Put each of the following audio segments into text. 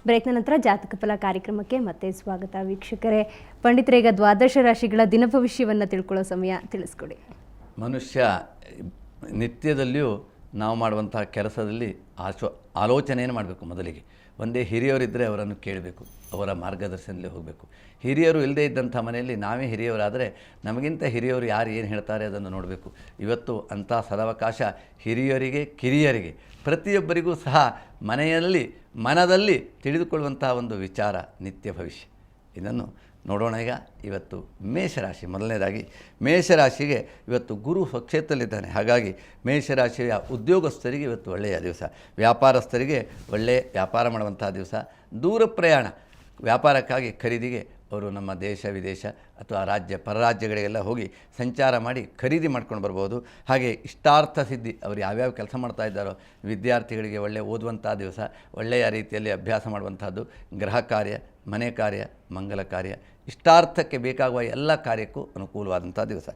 ಬ್ರೇಕ್ನ ನಂತರ ಜಾತಕ ಫಲ ಕಾರ್ಯಕ್ರಮಕ್ಕೆ ಮತ್ತೆ ಸ್ವಾಗತ ವೀಕ್ಷಕರೇ. ಪಂಡಿತರೆ, ಈಗ ದ್ವಾದಶ ರಾಶಿಗಳ ದಿನ ಭವಿಷ್ಯವನ್ನು ತಿಳ್ಕೊಳ್ಳೋ ಸಮಯ, ತಿಳಿಸ್ಕೊಡಿ. ಮನುಷ್ಯ ನಿತ್ಯದಲ್ಲಿಯೂ ನಾವು ಮಾಡುವಂತಹ ಕೆಲಸದಲ್ಲಿ ಆಲೋಚನೆಯನ್ನು ಮಾಡಬೇಕು. ಮೊದಲಿಗೆ ಒಂದೇ ಹಿರಿಯವರಿದ್ದರೆ ಅವರನ್ನು ಕೇಳಬೇಕು, ಅವರ ಮಾರ್ಗದರ್ಶನದಲ್ಲಿ ಹೋಗಬೇಕು. ಹಿರಿಯರು ಇಲ್ಲದೇ ಇದ್ದಂಥ ಮನೆಯಲ್ಲಿ ನಾವೇ ಹಿರಿಯವರಾದರೆ ನಮಗಿಂತ ಹಿರಿಯವರು ಯಾರು ಏನು ಹೇಳ್ತಾರೆ ಅದನ್ನು ನೋಡಬೇಕು. ಇವತ್ತು ಅಂಥ ಸದವಕಾಶ ಹಿರಿಯರಿಗೆ ಕಿರಿಯರಿಗೆ ಪ್ರತಿಯೊಬ್ಬರಿಗೂ ಸಹ ಮನದಲ್ಲಿ ತಿಳಿದುಕೊಳ್ಳುವಂತಹ ಒಂದು ವಿಚಾರ ನಿತ್ಯ ಭವಿಷ್ಯ. ಇದನ್ನು ನೋಡೋಣ. ಇವತ್ತು ಮೇಷರಾಶಿ, ಮೊದಲನೇದಾಗಿ ಮೇಷರಾಶಿಗೆ ಇವತ್ತು ಗುರು ಸ್ವಕ್ಷೇತ್ರದಲ್ಲಿದ್ದಾನೆ. ಹಾಗಾಗಿ ಮೇಷರಾಶಿಯ ಉದ್ಯೋಗಸ್ಥರಿಗೆ ಇವತ್ತು ಒಳ್ಳೆಯ ದಿವಸ, ವ್ಯಾಪಾರಸ್ಥರಿಗೆ ಒಳ್ಳೆಯ ವ್ಯಾಪಾರ ಮಾಡುವಂಥ ದಿವಸ. ದೂರ ಪ್ರಯಾಣ ವ್ಯಾಪಾರಕ್ಕಾಗಿ ಖರೀದಿಗೆ ಅವರು ನಮ್ಮ ದೇಶ ವಿದೇಶ ಅಥವಾ ಪರರಾಜ್ಯಗಳಿಗೆಲ್ಲ ಹೋಗಿ ಸಂಚಾರ ಮಾಡಿ ಖರೀದಿ ಮಾಡ್ಕೊಂಡು ಬರ್ಬೋದು. ಹಾಗೆ ಇಷ್ಟಾರ್ಥ ಸಿದ್ಧಿ, ಅವರು ಯಾವ್ಯಾವ ಕೆಲಸ ಮಾಡ್ತಾ ಇದ್ದಾರೋ ವಿದ್ಯಾರ್ಥಿಗಳಿಗೆ ಒಳ್ಳೆಯ ಓದುವಂಥ ದಿವಸ, ಒಳ್ಳೆಯ ರೀತಿಯಲ್ಲಿ ಅಭ್ಯಾಸ ಮಾಡುವಂಥದ್ದು, ಗೃಹ ಕಾರ್ಯ, ಮನೆ ಕಾರ್ಯ, ಮಂಗಲ ಕಾರ್ಯ, ಇಷ್ಟಾರ್ಥಕ್ಕೆ ಬೇಕಾಗುವ ಎಲ್ಲ ಕಾರ್ಯಕ್ಕೂ ಅನುಕೂಲವಾದಂಥ ದಿವಸ.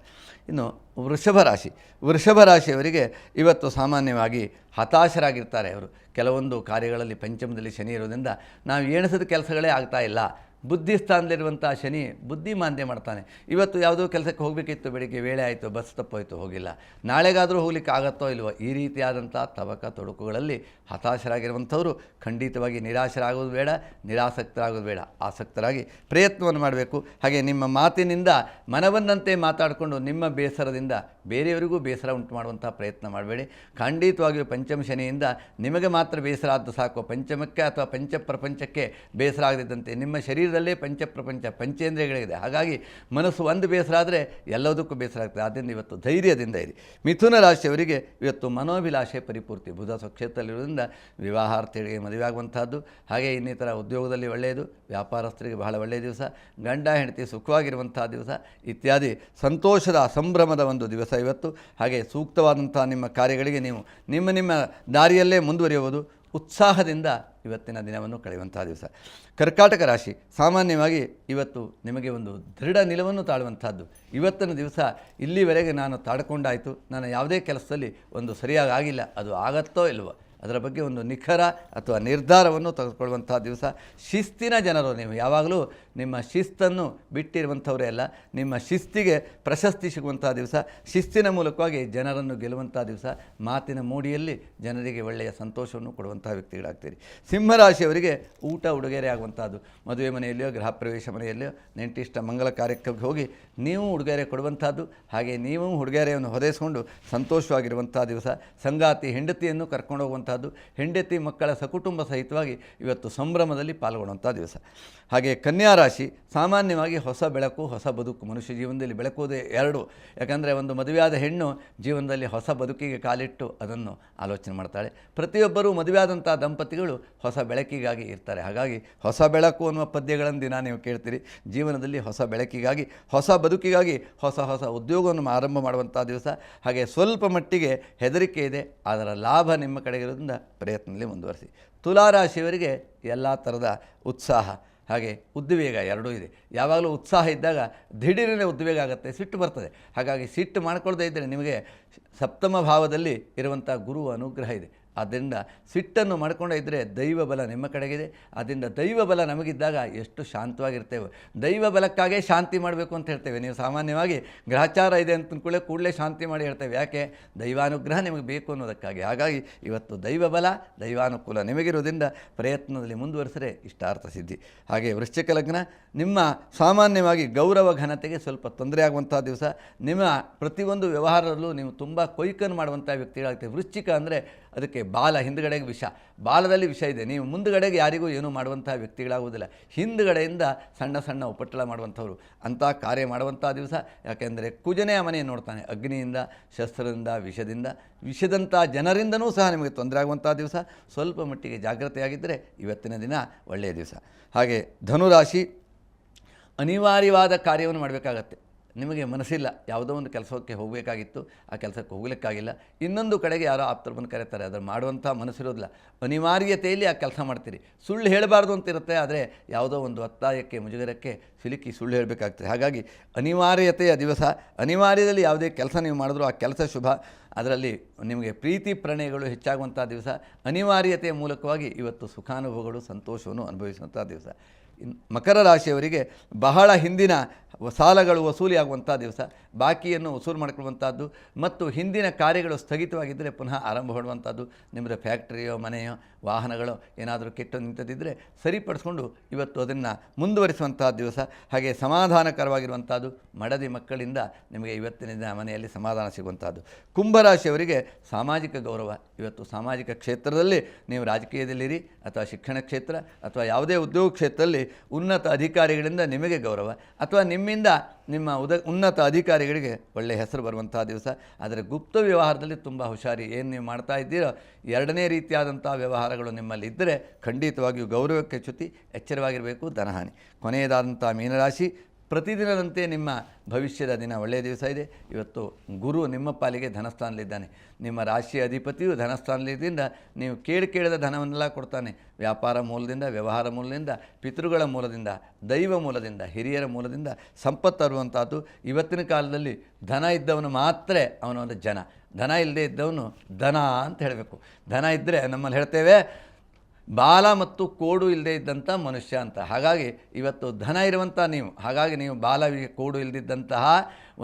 ಇನ್ನು ವೃಷಭ ರಾಶಿಯವರಿಗೆ ಇವತ್ತು ಸಾಮಾನ್ಯವಾಗಿ ಹತಾಶರಾಗಿರ್ತಾರೆ. ಅವರು ಕೆಲವೊಂದು ಕಾರ್ಯಗಳಲ್ಲಿ ಪಂಚಮದಲ್ಲಿ ಶನಿ ಇರೋದ್ರಿಂದ ನಾವು ಎಣಿಸಿದ ಕೆಲಸಗಳೇ ಆಗ್ತಾ ಇಲ್ಲ. ಬುದ್ಧಿ ಸ್ಥಾನದಲ್ಲಿರುವಂಥ ಶನಿ ಬುದ್ಧಿಮಾಂದ್ಯ ಮಾಡ್ತಾನೆ. ಇವತ್ತು ಯಾವುದೋ ಕೆಲಸಕ್ಕೆ ಹೋಗಬೇಕಿತ್ತು, ಬೆಳಿಗ್ಗೆ ವೇಳೆ ಆಯಿತು, ಬಸ್ ತಪ್ಪೋಯ್ತು, ಹೋಗಿಲ್ಲ, ನಾಳೆಗಾದರೂ ಹೋಗ್ಲಿಕ್ಕೆ ಆಗುತ್ತೋ ಇಲ್ವೋ, ಈ ರೀತಿಯಾದಂಥ ತವಕ ತೊಡಕುಗಳಲ್ಲಿ ಹತಾಶರಾಗಿರುವಂಥವರು ಖಂಡಿತವಾಗಿ ನಿರಾಶರಾಗೋದು ಬೇಡ, ನಿರಾಸಕ್ತರಾಗೋದು ಬೇಡ, ಆಸಕ್ತರಾಗಿ ಪ್ರಯತ್ನವನ್ನು ಮಾಡಬೇಕು. ಹಾಗೆ ನಿಮ್ಮ ಮಾತಿನಿಂದ ಮನವನ್ನಂತೆ ಮಾತಾಡಿಕೊಂಡು ನಿಮ್ಮ ಬೇಸರದಿಂದ ಬೇರೆಯವರಿಗೂ ಬೇಸರ ಉಂಟು ಮಾಡುವಂಥ ಪ್ರಯತ್ನ ಮಾಡಬೇಡಿ. ಖಂಡಿತವಾಗಿಯೂ ಪಂಚಮ ಶನಿಯಿಂದ ನಿಮಗೆ ಮಾತ್ರ ಬೇಸರ ಆದ್ದು ಸಾಕು, ಪಂಚಮಕ್ಕೆ ಅಥವಾ ಪಂಚಪ್ರಪಂಚಕ್ಕೆ ಬೇಸರ ಆಗದಿದ್ದಂತೆ ನಿಮ್ಮ ಶರೀರದಲ್ಲೇ ಪಂಚಪ್ರಪಂಚ ಪಂಚೇಂದ್ರಿಯಗಳಿದೆ. ಹಾಗಾಗಿ ಮನಸ್ಸು ಒಂದು ಬೇಸರ ಆದರೆ ಎಲ್ಲದಕ್ಕೂ ಬೇಸರ ಆಗ್ತದೆ. ಆದ್ದರಿಂದ ಇವತ್ತು ಧೈರ್ಯದಿಂದ ಇರಿ. ಮಿಥುನ ರಾಶಿಯವರಿಗೆ ಇವತ್ತು ಮನೋಭಿಲಾಷೆ ಪರಿಪೂರ್ತಿ, ಬುಧ ಸ್ವಕ್ಷೇತ್ರದಲ್ಲಿರೋದ್ರಿಂದ ವಿವಾಹಾರ್ಥಿಗಳಿಗೆ ಮದುವೆ ಆಗುವಂಥದ್ದು. ಹಾಗೆ ಇನ್ನಿತರ ಉದ್ಯೋಗದಲ್ಲಿ ಒಳ್ಳೆಯದು, ವ್ಯಾಪಾರಸ್ಥರಿಗೆ ಬಹಳ ಒಳ್ಳೆಯ ದಿವಸ, ಗಂಡ ಹೆಂಡತಿ ಸುಖವಾಗಿರುವಂಥ ದಿವಸ ಇತ್ಯಾದಿ ಸಂತೋಷದ ಸಂಭ್ರಮದ ಒಂದು ದಿವಸ ಇವತ್ತು. ಹಾಗೆ ಸೂಕ್ತವಾದಂಥ ನಿಮ್ಮ ಕಾರ್ಯಗಳಿಗೆ ನೀವು ನಿಮ್ಮ ದಾರಿಯಲ್ಲೇ ಮುಂದುವರಿಯುವುದು, ಉತ್ಸಾಹದಿಂದ ಇವತ್ತಿನ ದಿನವನ್ನು ಕಳೆಯುವಂಥ ದಿವಸ. ಕರ್ಕಾಟಕ ರಾಶಿ, ಸಾಮಾನ್ಯವಾಗಿ ಇವತ್ತು ನಿಮಗೆ ಒಂದು ದೃಢ ನಿಲುವನ್ನು ತಾಳುವಂಥದ್ದು. ಇವತ್ತಿನ ದಿವಸ ಇಲ್ಲಿವರೆಗೆ ನಾನು ತಾಡ್ಕೊಂಡಾಯಿತು, ನಾನು ಯಾವುದೇ ಕೆಲಸದಲ್ಲಿ ಒಂದು ಸರಿಯಾಗಿ ಆಗಿಲ್ಲ, ಅದು ಆಗತ್ತೋ ಇಲ್ವೋ ಅದರ ಬಗ್ಗೆ ಒಂದು ನಿಖರ ಅಥವಾ ನಿರ್ಧಾರವನ್ನು ತೆಗೆದುಕೊಳ್ಳುವಂಥ ದಿವಸ. ಶಿಸ್ತಿನ ಜನರು, ನೀವು ಯಾವಾಗಲೂ ನಿಮ್ಮ ಶಿಸ್ತನ್ನು ಬಿಟ್ಟಿರುವಂಥವರೇ ಅಲ್ಲ, ನಿಮ್ಮ ಶಿಸ್ತಿಗೆ ಪ್ರಶಸ್ತಿ ಸಿಗುವಂಥ ದಿವಸ, ಶಿಸ್ತಿನ ಮೂಲಕವಾಗಿ ಜನರನ್ನು ಗೆಲ್ಲುವಂಥ ದಿವಸ, ಮಾತಿನ ಮೂಡಿಯಲ್ಲಿ ಜನರಿಗೆ ಒಳ್ಳೆಯ ಸಂತೋಷವನ್ನು ಕೊಡುವಂಥ ವ್ಯಕ್ತಿಗಳಾಗ್ತೀರಿ. ಸಿಂಹರಾಶಿಯವರಿಗೆ ಊಟ ಉಡುಗೊರೆ ಆಗುವಂಥದ್ದು, ಮದುವೆ ಮನೆಯಲ್ಲಿಯೋ ಗೃಹ ಪ್ರವೇಶ ಮನೆಯಲ್ಲಿಯೋ ನೆಂಟಿಷ್ಟ ಮಂಗಲ ಕಾರ್ಯಕ್ಕೆ ಹೋಗಿ ನೀವು ಉಡುಗೊರೆ ಕೊಡುವಂಥದ್ದು. ಹಾಗೆ ನೀವು ಉಡುಗೊರೆಯನ್ನು ಹೊದೆಸ್ಕೊಂಡು ಸಂತೋಷವಾಗಿರುವಂಥ ದಿವಸ. ಸಂಗಾತಿ ಹೆಂಡತಿಯನ್ನು ಕರ್ಕೊಂಡು ಹೋಗುವಂಥದ್ದು, ಹೆಂಡತಿ ಮಕ್ಕಳ ಸಕುಟುಂಬ ಸಹಿತವಾಗಿ ಇವತ್ತು ಸಂಭ್ರಮದಲ್ಲಿ ಪಾಲ್ಗೊಳ್ಳುವಂಥ ದಿವಸ. ಹಾಗೆ ಕನ್ಯಾ ರಾಶಿ, ಸಾಮಾನ್ಯವಾಗಿ ಹೊಸ ಬೆಳಕು, ಹೊಸ ಬದುಕು. ಮನುಷ್ಯ ಜೀವನದಲ್ಲಿ ಬೆಳಕುವುದೇ ಎರಡು. ಯಾಕಂದರೆ ಒಂದು ಮದುವೆಯಾದ ಹೆಣ್ಣು ಜೀವನದಲ್ಲಿ ಹೊಸ ಬದುಕಿಗೆ ಕಾಲಿಟ್ಟು ಅದನ್ನು ಆಲೋಚನೆ ಮಾಡ್ತಾಳೆ. ಪ್ರತಿಯೊಬ್ಬರೂ ಮದುವೆಯಾದಂಥ ದಂಪತಿಗಳು ಹೊಸ ಬೆಳಕಿಗಾಗಿ ಇರ್ತಾರೆ. ಹಾಗಾಗಿ ಹೊಸ ಬೆಳಕು ಅನ್ನುವ ಪದ್ಯಗಳನ್ನು ದಿನ ನೀವು ಕೇಳ್ತೀರಿ. ಜೀವನದಲ್ಲಿ ಹೊಸ ಬೆಳಕಿಗಾಗಿ, ಹೊಸ ಬದುಕಿಗಾಗಿ ಹೊಸ ಉದ್ಯೋಗವನ್ನು ಆರಂಭ ಮಾಡುವಂಥ ದಿವಸ. ಹಾಗೆ ಸ್ವಲ್ಪ ಮಟ್ಟಿಗೆ ಹೆದರಿಕೆ ಇದೆ, ಅದರ ಲಾಭ ನಿಮ್ಮ ಕಡೆಗಿರೋದ್ರಿಂದ ಪ್ರಯತ್ನದಲ್ಲಿ ಮುಂದುವರಿಸಿ. ತುಲಾರಾಶಿಯವರಿಗೆ ಎಲ್ಲ ಥರದ ಉತ್ಸಾಹ ಹಾಗೆ ಉದ್ವೇಗ ಎರಡೂ ಇದೆ. ಯಾವಾಗಲೂ ಉತ್ಸಾಹ ಇದ್ದಾಗ ದಿಢೀರನೇ ಉದ್ವೇಗ ಆಗುತ್ತೆ, ಸಿಟ್ಟು ಬರ್ತದೆ. ಹಾಗಾಗಿ ಸಿಟ್ಟು ಮಾಡ್ಕೊಳ್ಳದೇ ಇದ್ದರೆ ನಿಮಗೆ ಸಪ್ತಮ ಭಾವದಲ್ಲಿ ಇರುವಂಥ ಗುರು ಅನುಗ್ರಹ ಇದೆ. ಆದ್ದರಿಂದ ಸಿಟ್ಟನ್ನು ಮಾಡ್ಕೊಂಡೇ ಇದ್ದರೆ ದೈವ ಬಲ ನಿಮ್ಮ ಕಡೆಗಿದೆ. ಆದ್ದರಿಂದ ದೈವ ಬಲ ನಮಗಿದ್ದಾಗ ಎಷ್ಟು ಶಾಂತವಾಗಿರ್ತೇವೆ. ದೈವ ಬಲಕ್ಕಾಗೇ ಶಾಂತಿ ಮಾಡಬೇಕು ಅಂತ ಹೇಳ್ತೇವೆ. ನೀವು ಸಾಮಾನ್ಯವಾಗಿ ಗ್ರಹಚಾರ ಇದೆ ಅಂತ ಕೂಡಲೇ ಶಾಂತಿ ಮಾಡಿ ಹೇಳ್ತೇವೆ. ಯಾಕೆ? ದೈವಾನುಗ್ರಹ ನಿಮಗೆ ಬೇಕು ಅನ್ನೋದಕ್ಕಾಗಿ. ಹಾಗಾಗಿ ಇವತ್ತು ದೈವ ಬಲ, ದೈವಾನುಕೂಲ ನಿಮಗಿರೋದ್ರಿಂದ ಪ್ರಯತ್ನದಲ್ಲಿ ಮುಂದುವರಿಸಿದ್ರೆ ಇಷ್ಟಾರ್ಥ ಸಿದ್ಧಿ. ಹಾಗೆ ವೃಶ್ಚಿಕ ಲಗ್ನ, ನಿಮ್ಮ ಸಾಮಾನ್ಯವಾಗಿ ಗೌರವ ಘನತೆಗೆ ಸ್ವಲ್ಪ ತೊಂದರೆ ಆಗುವಂಥ ದಿವಸ. ನಿಮ್ಮ ಪ್ರತಿಯೊಂದು ವ್ಯವಹಾರದಲ್ಲೂ ನೀವು ತುಂಬ ಕೊಯ್ಕನ್ನು ಮಾಡುವಂಥ ವ್ಯಕ್ತಿಗಳಾಗ್ತೇವೆ. ವೃಶ್ಚಿಕ ಅಂದರೆ ಅದಕ್ಕೆ ಬಾಲ, ಹಿಂದುಗಡೆಗೆ ವಿಷ, ಬಾಲದಲ್ಲಿ ವಿಷ ಇದೆ. ನೀವು ಮುಂದುಗಡೆಗೆ ಯಾರಿಗೂ ಏನೂ ಮಾಡುವಂಥ ವ್ಯಕ್ತಿಗಳಾಗುವುದಿಲ್ಲ. ಹಿಂದುಗಡೆಯಿಂದ ಸಣ್ಣ ಸಣ್ಣ ಉಪಟಳ ಮಾಡುವಂಥವ್ರು, ಅಂಥ ಕಾರ್ಯ ಮಾಡುವಂಥ ದಿವಸ. ಯಾಕೆಂದರೆ ಕುಜನೆಯ ಮನೆಯನ್ನು ನೋಡ್ತಾನೆ, ಅಗ್ನಿಯಿಂದ, ಶಸ್ತ್ರದಿಂದ, ವಿಷದಂಥ ಜನರಿಂದನೂ ಸಹ ನಿಮಗೆ ತೊಂದರೆ ಆಗುವಂಥ ದಿವಸ. ಸ್ವಲ್ಪ ಮಟ್ಟಿಗೆ ಜಾಗ್ರತೆಯಾಗಿದ್ದರೆ ಇವತ್ತಿನ ದಿನ ಒಳ್ಳೆಯ ದಿವಸ. ಹಾಗೆ ಧನುರಾಶಿ, ಅನಿವಾರ್ಯವಾದ ಕಾರ್ಯವನ್ನು ಮಾಡಬೇಕಾಗತ್ತೆ. ನಿಮಗೆ ಮನಸ್ಸಿಲ್ಲ, ಯಾವುದೋ ಒಂದು ಕೆಲಸಕ್ಕೆ ಹೋಗಬೇಕಾಗಿತ್ತು, ಆ ಕೆಲಸಕ್ಕೆ ಹೋಗಲಿಕ್ಕಾಗಿಲ್ಲ. ಇನ್ನೊಂದು ಕಡೆಗೆ ಯಾರೋ ಆಪ್ತರು ಬಂದು ಕರೀತಾರೆ, ಅದನ್ನು ಮಾಡುವಂಥ ಮನಸ್ಸಿರೋದಿಲ್ಲ. ಅನಿವಾರ್ಯತೆಯಲ್ಲಿ ಆ ಕೆಲಸ ಮಾಡ್ತೀರಿ. ಸುಳ್ಳು ಹೇಳಬಾರ್ದು ಅಂತಿರುತ್ತೆ, ಆದರೆ ಯಾವುದೋ ಒಂದು ಒತ್ತಾಯಕ್ಕೆ, ಮುಜುಗರಕ್ಕೆ ಸಿಲುಕಿ ಸುಳ್ಳು ಹೇಳಬೇಕಾಗ್ತದೆ. ಹಾಗಾಗಿ ಅನಿವಾರ್ಯತೆಯ ದಿವಸ, ಅನಿವಾರ್ಯದಲ್ಲಿ ಯಾವುದೇ ಕೆಲಸ ನೀವು ಮಾಡಿದ್ರೂ ಆ ಕೆಲಸ ಶುಭ, ಅದರಲ್ಲಿ ನಿಮಗೆ ಪ್ರೀತಿ ಪ್ರಣಯಗಳು ಹೆಚ್ಚಾಗುವಂಥ ದಿವಸ, ಅನಿವಾರ್ಯತೆಯ ಮೂಲಕವಾಗಿ ಇವತ್ತು ಸುಖಾನುಭವಗಳು ಸಂತೋಷವನ್ನು ಅನುಭವಿಸುವಂಥ ದಿವಸ. ಮಕರ ರಾಶಿಯವರಿಗೆ ಬಹಳ ಹಿಂದಿನ ಸಾಲಗಳು ವಸೂಲಿಯಾಗುವಂಥ ದಿವಸ, ಬಾಕಿಯನ್ನು ವಸೂಲು ಮಾಡಿಕೊಳ್ಳುವಂಥದ್ದು ಮತ್ತು ಹಿಂದಿನ ಕಾರ್ಯಗಳು ಸ್ಥಗಿತವಾಗಿದ್ದರೆ ಪುನಃ ಆರಂಭ ಮಾಡುವಂಥದ್ದು. ನಿಮ್ಮದು ಫ್ಯಾಕ್ಟ್ರಿಯೋ ಮನೆಯೋ ವಾಹನಗಳೋ ಏನಾದರೂ ಕೆಟ್ಟು ನಿಂತದಿದ್ದರೆ ಸರಿಪಡಿಸ್ಕೊಂಡು ಇವತ್ತು ಅದನ್ನು ಮುಂದುವರಿಸುವಂಥ ದಿವಸ. ಹಾಗೆ ಸಮಾಧಾನಕರವಾಗಿರುವಂಥದ್ದು, ಮಡದಿ ಮಕ್ಕಳಿಂದ ನಿಮಗೆ ಇವತ್ತಿನ ದಿನ ಮನೆಯಲ್ಲಿ ಸಮಾಧಾನ ಸಿಗುವಂಥದ್ದು. ಕುಂಭರಾಶಿಯವರಿಗೆ ಸಾಮಾಜಿಕ ಗೌರವ. ಇವತ್ತು ಸಾಮಾಜಿಕ ಕ್ಷೇತ್ರದಲ್ಲಿ ನೀವು ರಾಜಕೀಯದಲ್ಲಿರಿ ಅಥವಾ ಶಿಕ್ಷಣ ಕ್ಷೇತ್ರ ಅಥವಾ ಯಾವುದೇ ಉದ್ಯೋಗ ಕ್ಷೇತ್ರದಲ್ಲಿ ಉನ್ನತ ಅಧಿಕಾರಿಗಳಿಂದ ನಿಮಗೆ ಗೌರವ ಅಥವಾ ನಿಮ್ಮಿಂದ ನಿಮ್ಮ ಉನ್ನತ ಅಧಿಕಾರಿಗಳಿಗೆ ಒಳ್ಳೆಯ ಹೆಸರು ಬರುವಂಥ ದಿವಸ. ಆದರೆ ಗುಪ್ತ ವ್ಯವಹಾರದಲ್ಲಿ ತುಂಬ ಹುಷಾರಿ. ಏನು ನೀವು ಮಾಡ್ತಾ ಇದ್ದೀರೋ ಎರಡನೇ ರೀತಿಯಾದಂಥ ವ್ಯವಹಾರಗಳು ನಿಮ್ಮಲ್ಲಿ ಇದ್ದರೆ ಖಂಡಿತವಾಗಿಯೂ ಗೌರವಕ್ಕೆ ಚ್ಯುತಿ, ಎಚ್ಚರವಾಗಿರಬೇಕು. ಧನಹಾನಿ. ಕೊನೆಯದಾದಂಥ ಮೀನರಾಶಿ, ಪ್ರತಿದಿನದಂತೆ ನಿಮ್ಮ ಭವಿಷ್ಯದ ದಿನ ಒಳ್ಳೆಯ ದಿವಸ ಇದೆ. ಇವತ್ತು ಗುರು ನಿಮ್ಮ ಪಾಲಿಗೆ ಧನಸ್ಥಾನದಲ್ಲಿದ್ದಾನೆ. ನಿಮ್ಮ ರಾಶಿಯ ಅಧಿಪತಿಯು ಧನಸ್ಥಾನದಲ್ಲಿದ್ದರಿಂದ ನೀವು ಕೇಳಿದ ಧನವನ್ನೆಲ್ಲ ಕೊಡ್ತಾನೆ. ವ್ಯಾಪಾರ ಮೂಲದಿಂದ, ವ್ಯವಹಾರ ಮೂಲದಿಂದ, ಪಿತೃಗಳ ಮೂಲದಿಂದ, ದೈವ ಮೂಲದಿಂದ, ಹಿರಿಯರ ಮೂಲದಿಂದ ಸಂಪತ್ತು ತರುವಂಥದ್ದು. ಇವತ್ತಿನ ಕಾಲದಲ್ಲಿ ಧನ ಇದ್ದವನು ಮಾತ್ರ ಅವನೊಂದು ಜನ, ಧನ ಇಲ್ಲದೆ ಇದ್ದವನು ಧನ ಅಂತ ಹೇಳಬೇಕು. ಧನ ಇದ್ದರೆ ನಮ್ಮಲ್ಲಿ ಹೇಳ್ತೇವೆ ಬಾಲ ಮತ್ತು ಕೋಡು ಇಲ್ಲದೆ ಇದ್ದಂಥ ಮನುಷ್ಯ ಅಂತ. ಹಾಗಾಗಿ ಇವತ್ತು ಧನ ಇರುವಂಥ ನೀವು, ಹಾಗಾಗಿ ನೀವು ಬಾಲ ಕೋಡು ಇಲ್ಲದಿದ್ದಂತಹ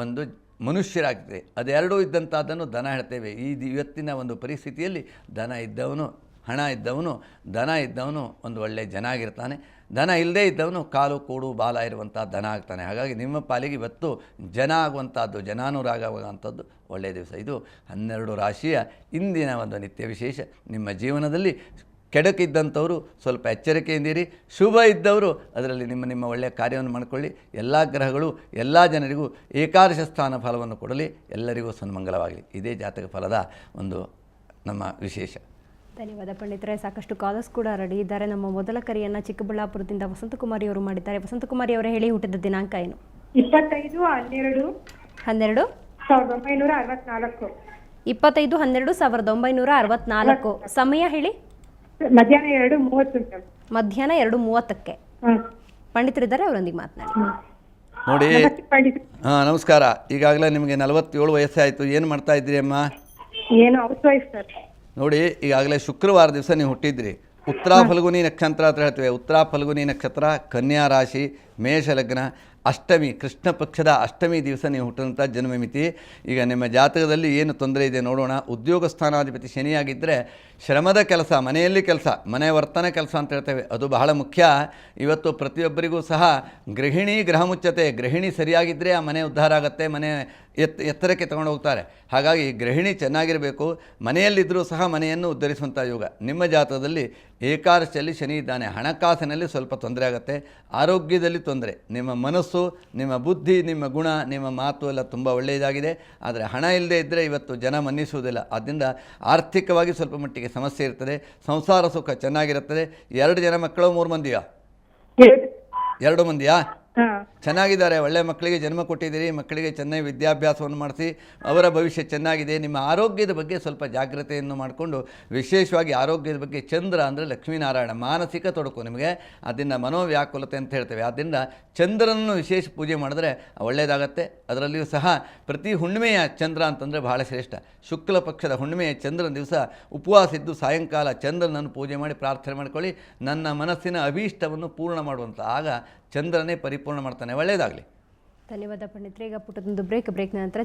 ಒಂದು ಮನುಷ್ಯರಾಗ್ತದೆ. ಅದೆರಡೂ ಇದ್ದಂಥದ್ದನ್ನು ಧನ ಹೇಳ್ತೇವೆ. ಇವತ್ತಿನ ಒಂದು ಪರಿಸ್ಥಿತಿಯಲ್ಲಿ ಧನ ಇದ್ದವನು, ಹಣ ಇದ್ದವನು, ಧನ ಇದ್ದವನು ಒಂದು ಒಳ್ಳೆಯ ಜನ ಆಗಿರ್ತಾನೆ. ಧನ ಇಲ್ಲದೇ ಇದ್ದವನು ಕಾಲು ಕೋಡು ಬಾಲ ಇರುವಂಥ ಧನ ಆಗ್ತಾನೆ. ಹಾಗಾಗಿ ನಿಮ್ಮ ಪಾಲಿಗೆ ಇವತ್ತು ಜನ ಆಗುವಂಥದ್ದು, ಜನಾನುರಾಗವಾಗುವಂಥದ್ದು ಒಳ್ಳೆಯ ದಿವಸ. ಇದು 12 ರಾಶಿಯ ಇಂದಿನ ಒಂದು ನಿತ್ಯ ವಿಶೇಷ. ನಿಮ್ಮ ಜೀವನದಲ್ಲಿ ಕೆಡಕಿದ್ದಂಥವರು ಸ್ವಲ್ಪ ಎಚ್ಚರಿಕೆಯಿಂದಿರಿ. ಶುಭ ಇದ್ದವರು ಅದರಲ್ಲಿ ನಿಮ್ಮ ಒಳ್ಳೆಯ ಕಾರ್ಯವನ್ನು ಮಾಡಿಕೊಳ್ಳಿ. ಎಲ್ಲ ಗ್ರಹಗಳು ಎಲ್ಲ ಜನರಿಗೂ ಏಕಾದಶ ಸ್ಥಾನ ಫಲವನ್ನು ಕೊಡಲಿ. ಎಲ್ಲರಿಗೂ ಸನ್ಮಂಗಲವಾಗಲಿ. ಇದೇ ಜಾತಕ ಫಲದ ಒಂದು ನಮ್ಮ ವಿಶೇಷ. ಧನ್ಯವಾದ ಪಂಡಿತರೆ. ಸಾಕಷ್ಟು ಕಾಲರ್ಸ್ ಕೂಡ ರೆಡಿ ಇದ್ದಾರೆ. ನಮ್ಮ ಮೊದಲ ಕರೆಯನ್ನು ಚಿಕ್ಕಬಳ್ಳಾಪುರದಿಂದ ವಸಂತಕುಮಾರಿ ಅವರು ಮಾಡಿದ್ದಾರೆ. ವಸಂತಕುಮಾರಿ ಅವರೇ, ಹೇಳಿ, ಹುಟ್ಟಿದ ದಿನಾಂಕ ಏನು? 25/12/1964. 25/12/1964. ಸಮಯ ಹೇಳಿ. ಮಧ್ಯಾಹ್ನ 2:30. ಮಧ್ಯಾಹ್ನ 2:30ಕ್ಕೆ ಪಂಡಿತರಿದ್ದಾರೆ, ಅವರೊಂದಿಗೆ ಮಾತನಾಡಿ. ನೋಡಿ, ನಮಸ್ಕಾರ. ಈಗಾಗಲೇ ನಿಮಗೆ 47 ವಯಸ್ಸಾಯಿತು. ಏನು ಮಾಡ್ತಾ ಇದ್ದೀರಿ ಅಮ್ಮ? ಏನು ಹೌಸ್ ವೈಫ್ ಸರ್. ನೋಡಿ, ಈಗಾಗಲೇ ಶುಕ್ರವಾರ ದಿವಸ ನೀವು ಹುಟ್ಟಿದ್ರಿ. ಉತ್ತರ ಫಲ್ಗುನಿ ನಕ್ಷತ್ರ ಅಂತ ಹೇಳ್ತೇವೆ. ಉತ್ತರ ಫಲ್ಗುನಿ ನಕ್ಷತ್ರ, ಕನ್ಯಾ ರಾಶಿ, ಮೇಷ ಲಗ್ನ, ಅಷ್ಟಮಿ, ಕೃಷ್ಣ ಪಕ್ಷದ ಅಷ್ಟಮಿ ದಿವಸ ನೀವು ಹುಟ್ಟಿದಂಥ ಜನ್ಮಮಿತಿ. ಈಗ ನಿಮ್ಮ ಜಾತಕದಲ್ಲಿ ಏನು ತೊಂದರೆ ಇದೆ ನೋಡೋಣ. ಉದ್ಯೋಗ ಸ್ಥಾನಾಧಿಪತಿ ಶನಿಯಾಗಿದ್ದರೆ ಶ್ರಮದ ಕೆಲಸ, ಮನೆಯಲ್ಲಿ ಕೆಲಸ, ಮನೆ ವರ್ತನೆ ಕೆಲಸ ಅಂತ ಹೇಳ್ತೇವೆ, ಅದು ಬಹಳ ಮುಖ್ಯ. ಇವತ್ತು ಪ್ರತಿಯೊಬ್ಬರಿಗೂ ಸಹ ಗೃಹಿಣಿ ಗ್ರಹ ಮುಚ್ಚತೆ. ಗೃಹಿಣಿ ಸರಿಯಾಗಿದ್ದರೆ ಆ ಮನೆ ಉದ್ಧಾರ ಆಗುತ್ತೆ, ಮನೆ ಎತ್ತರಕ್ಕೆ ತಗೊಂಡು ಹೋಗ್ತಾರೆ. ಹಾಗಾಗಿ ಗೃಹಿಣಿ ಚೆನ್ನಾಗಿರಬೇಕು. ಮನೆಯಲ್ಲಿದ್ದರೂ ಸಹ ಮನೆಯನ್ನು ಉದ್ಧರಿಸುವಂಥ ಯೋಗ. ನಿಮ್ಮ ಜಾತಕದಲ್ಲಿ ಏಕಾದಶಿಯಲ್ಲಿ ಶನಿ ಇದ್ದಾನೆ. ಹಣಕಾಸಿನಲ್ಲಿ ಸ್ವಲ್ಪ ತೊಂದರೆ ಆಗುತ್ತೆ. ಆರೋಗ್ಯದಲ್ಲಿ ತೊಂದರೆ. ನಿಮ್ಮ ಮನಸ್ಸು, ನಿಮ್ಮ ಬುದ್ಧಿ, ನಿಮ್ಮ ಗುಣ, ನಿಮ್ಮ ಮಾತು ಎಲ್ಲ ತುಂಬ ಒಳ್ಳೆಯದಾಗಿದೆ. ಆದರೆ ಹಣ ಇಲ್ಲದೆ ಇದ್ದರೆ ಇವತ್ತು ಜನ ಮನ್ನಿಸುವುದಿಲ್ಲ. ಆದ್ದರಿಂದ ಆರ್ಥಿಕವಾಗಿ ಸ್ವಲ್ಪ ಮಟ್ಟಿಗೆ ಸಮಸ್ಯೆ ಇರ್ತದೆ. ಸಂಸಾರ ಸುಖ ಚೆನ್ನಾಗಿರುತ್ತದೆ. 2 ಜನ ಮಕ್ಕಳು, 3 ಮಂದಿಯಾ? 2 ಮಂದಿಯಾ? ಚೆನ್ನಾಗಿದ್ದಾರೆ. ಒಳ್ಳೆಯ ಮಕ್ಕಳಿಗೆ ಜನ್ಮ ಕೊಟ್ಟಿದ್ದೀರಿ. ಮಕ್ಕಳಿಗೆ ಚೆನ್ನಾಗಿ ವಿದ್ಯಾಭ್ಯಾಸವನ್ನು ಮಾಡಿಸಿ ಅವರ ಭವಿಷ್ಯ ಚೆನ್ನಾಗಿದೆ. ನಿಮ್ಮ ಆರೋಗ್ಯದ ಬಗ್ಗೆ ಸ್ವಲ್ಪ ಜಾಗ್ರತೆಯನ್ನು ಮಾಡಿಕೊಂಡು, ವಿಶೇಷವಾಗಿ ಆರೋಗ್ಯದ ಬಗ್ಗೆ ಚಂದ್ರ ಅಂದರೆ ಲಕ್ಷ್ಮೀನಾರಾಯಣ, ಮಾನಸಿಕ ತೊಡಕು ನಿಮಗೆ, ಅದನ್ನು ಮನೋವ್ಯಾಕುಲತೆ ಅಂತ ಹೇಳ್ತೇವೆ. ಆದ್ದರಿಂದ ಚಂದ್ರನನ್ನು ವಿಶೇಷ ಪೂಜೆ ಮಾಡಿದ್ರೆ ಒಳ್ಳೆಯದಾಗತ್ತೆ. ಅದರಲ್ಲಿಯೂ ಸಹ ಪ್ರತಿ ಹುಣ್ಣಿಮೆಯ ಚಂದ್ರ ಅಂತಂದರೆ ಬಹಳ ಶ್ರೇಷ್ಠ. ಶುಕ್ಲ ಪಕ್ಷದ ಹುಣ್ಣಿಮೆಯ ಚಂದ್ರನ ದಿವಸ ಉಪವಾಸ ಇದ್ದು ಸಾಯಂಕಾಲ ಚಂದ್ರನನ್ನು ಪೂಜೆ ಮಾಡಿ ಪ್ರಾರ್ಥನೆ ಮಾಡಿಕೊಳ್ಳಿ. ನನ್ನ ಮನಸ್ಸಿನ ಅಭೀಷ್ಟವನ್ನು ಪೂರ್ಣ ಮಾಡುವಂಥ, ಆಗ ಚಂದ್ರನೇ ಪರಿಪೂರ್ಣ ಮಾಡ್ತಾನೆ. ಒಳ್ಳೆಯದಾಗಲಿ. ಧನ್ಯವಾದ ಪಂಡಿತರೆ. ಈಗ ಪುಟ್ಟದೊಂದು ಬ್ರೇಕ್ನ ನಂತರ